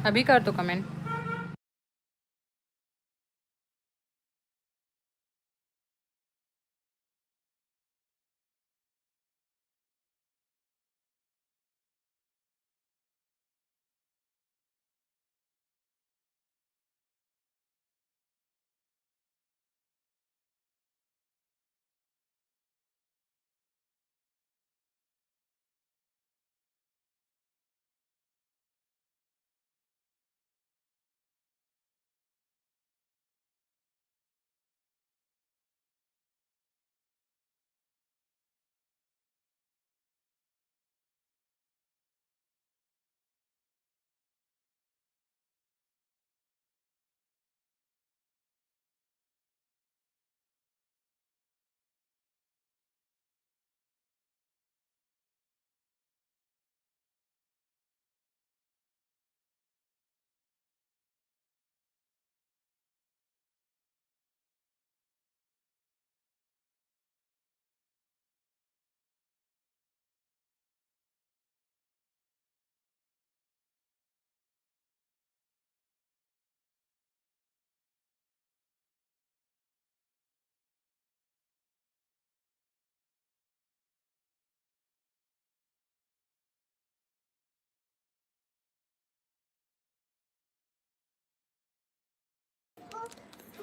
अभी कर दो कमेंट।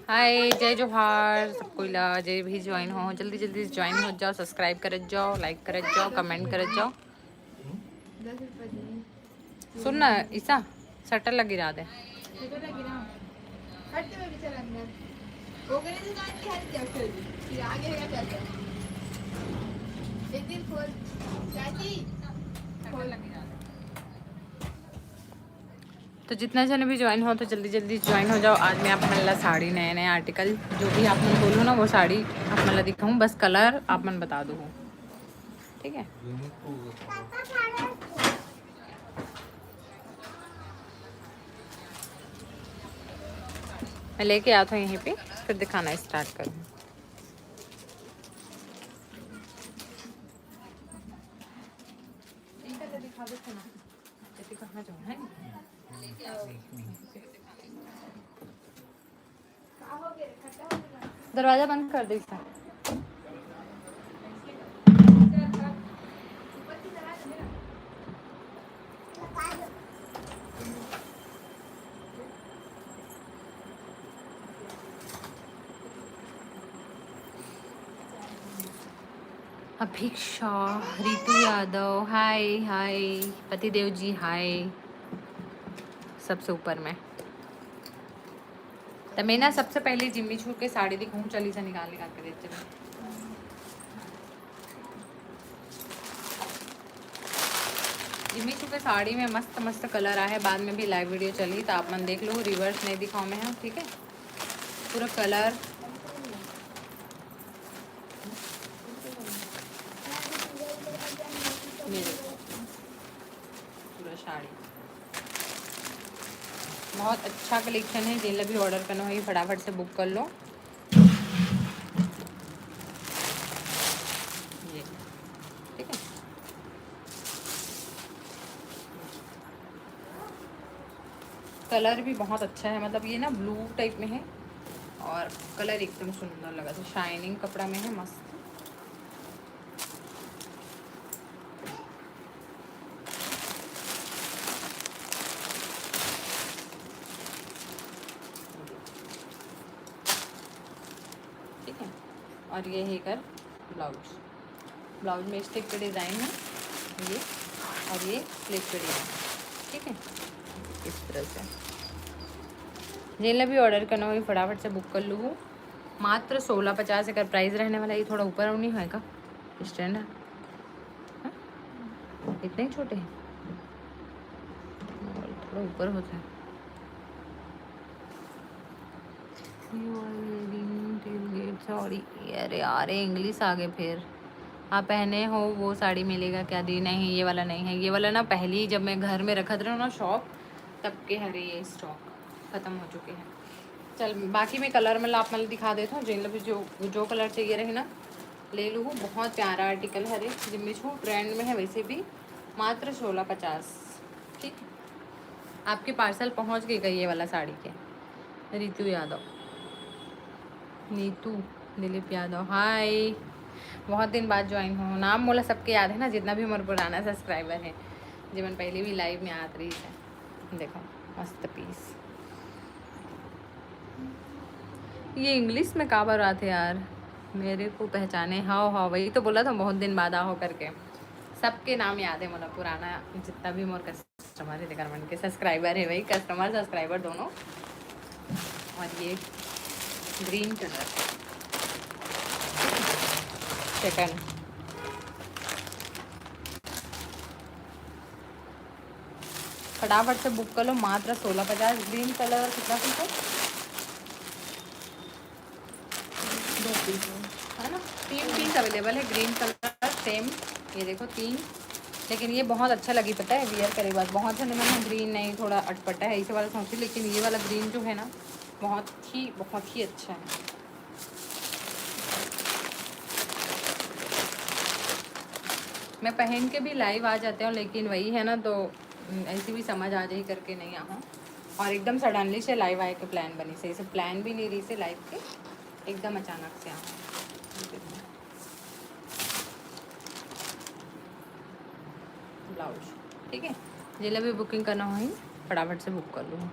हाय, जय जोहार सबको। जय भी ज्वाइन हो, जल्दी जल्दी ज्वाइन हो जाओ, सब्सक्राइब कर जाओ, लाइक कर जाओ, कमेंट कर जाओ। सुन ना ईसा, शटर लगी रहा दे। तो जितना जने भी ज्वाइन हो तो जल्दी जल्दी ज्वाइन हो जाओ। आज मैं आप मतलब साड़ी नए नए आर्टिकल जो भी आप मन बोलो ना वो साड़ी आप मतलब दिखाऊँ, बस कलर आप मन बता दो, ठीक है। मैं लेके आता हूँ यहीं पे, फिर दिखाना स्टार्ट करूँ। दरवाजा बंद कर दे इसका। अभिक्षा, रितु यादव, हाय हाय, पतिदेव जी हाय, सबसे ऊपर में। तो मैं ना सबसे पहले जिम्मी छू के साड़ी दिखाऊँ, चली से निकाल निकाल के देते हैं। जिम्मी छू के साड़ी में मस्त मस्त कलर आए हैं, बाद में भी लाइव वीडियो चली तो आप मन देख लो, रिवर्स नहीं दिखाऊँ मैं हूँ, ठीक है। पूरा कलर मेरे पूरा साड़ी बहुत अच्छा कलेक्शन है। जिन भी ऑर्डर करना हो फटाफट से बुक कर लो। ये ठीक है, कलर भी बहुत अच्छा है, मतलब ये ना ब्लू टाइप में है और कलर एकदम सुंदर लगा था, शाइनिंग कपड़ा में है, मस्त। ठीक है, और ये है कर ब्लाउज। ब्लाउज में स्टिक पे डिज़ाइन है ये, और ये स्लिप पे डिज़ाइन, ठीक है। इस तरह से जिन भी ऑर्डर करना हो फटाफट से बुक कर लो। मात्र 1650 अगर प्राइस रहने वाला। ये थोड़ा ऊपर नहीं होएगा स्टैंड है, इतने ही छोटे हैं, थोड़ा ऊपर होता है। सॉरी अरे यार इंग्लिश आ गए फिर। आप पहने हो वो साड़ी मिलेगा क्या दी? नहीं ये वाला नहीं है, ये वाला ना पहले जब मैं घर में रखा था ना शॉप तब के हरे ये स्टॉक ख़त्म हो चुके हैं। चल बाकी मैं कलर मतलब आप मतलब दिखा देता हूँ, जिन भी जो कलर चाहिए रहे ना ले लूँ। बहुत प्यारा आर्टिकल है, जिम्मी छू ट्रेंड में है वैसे भी। मात्र 1650, ठीक है। आपके पार्सल पहुंच गई ये वाला साड़ी के। रितु यादव, नीतू, दिलीप यादव, हाय, बहुत दिन बाद ज्वाइन हो। नाम मोला सबके याद है ना, जितना भी हमारे पुराना सब्सक्राइबर है, जीवन पहले भी लाइव में आत रही है। देखो मस्त पीस। ये इंग्लिश में का बार आते यार, मेरे को पहचाने। हाँ वही तो बोला था, बहुत दिन बाद आओ करके। सबके नाम याद है मतलब, पुराना जितना भी मोर कस्टमर है, लेकर मन के सब्सक्राइबर है भाई, कस्टमर सब्सक्राइबर दोनों। और ये ग्रीन कलर सेकंड, फटाफट से बुक कर लो, मात्र 1650। ग्रीन कलर कितना पीस है? 2 पीस है ना, 3 पीस अवेलेबल है ग्रीन कलर सेम। ये देखो 3, लेकिन ये बहुत अच्छा लगी, पता है वियर करे बाद। बहुत से मैंने ग्रीन नहीं, थोड़ा अटपटा है इसे वाला सोची, लेकिन ये वाला ग्रीन जो है ना बहुत ही अच्छा है। मैं पहन के भी लाइव आ जाते हूँ, लेकिन वही है ना, तो ऐसी भी समझ आ जाए करके नहीं आऊँ। और एकदम सडनली से लाइव आए के प्लान बनी से, इसे प्लान भी नहीं रही से लाइव के, एकदम अचानक से आऊँ। ब्लाउज ठीक है, जिले भी बुकिंग करना हो फटाफट से बुक कर लो।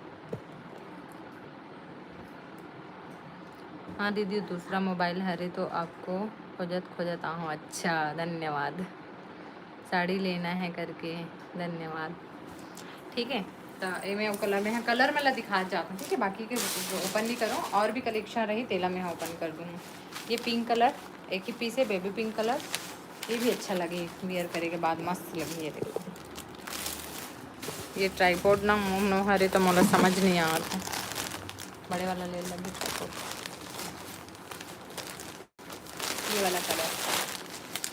हाँ दीदी, दूसरा मोबाइल हरे तो आपको खोजत आहूँ। अच्छा धन्यवाद, साड़ी लेना है करके धन्यवाद। ठीक है, तो ये मैं कलर में है, कलर मैं दिखा जाता हूँ। ठीक है, बाकी के ओपन नहीं करो, और भी कलेक्शन रही तेला मैं ओपन कर दूँगी। ये पिंक कलर एक ही पीस है, बेबी पिंक कलर, ये भी अच्छा लगे वियर करे के बाद, मस्त लगी। ये देखो, ये ट्राईपोर्ड ना मोम नो हरे तो मोला समझ नहीं आ रहा, बड़े वाला ले लगी ट्राईपोर्ड। ये वाला कलर,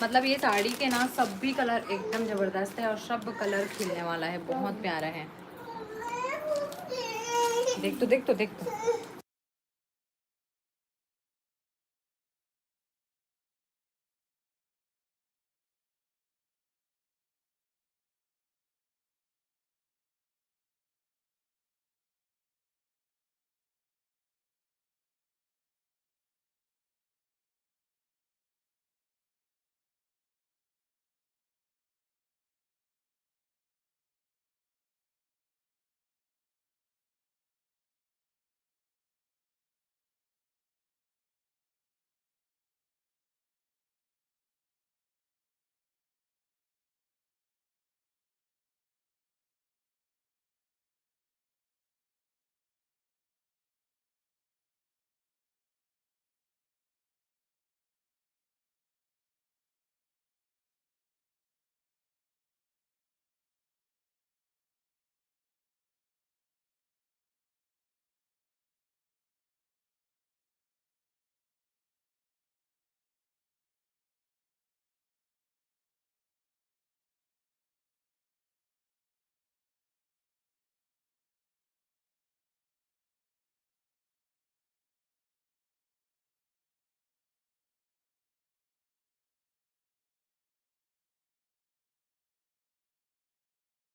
मतलब ये साड़ी के ना सब भी कलर एकदम ज़बरदस्त है, और सब कलर खिलने वाला है, बहुत प्यारा है। देख तो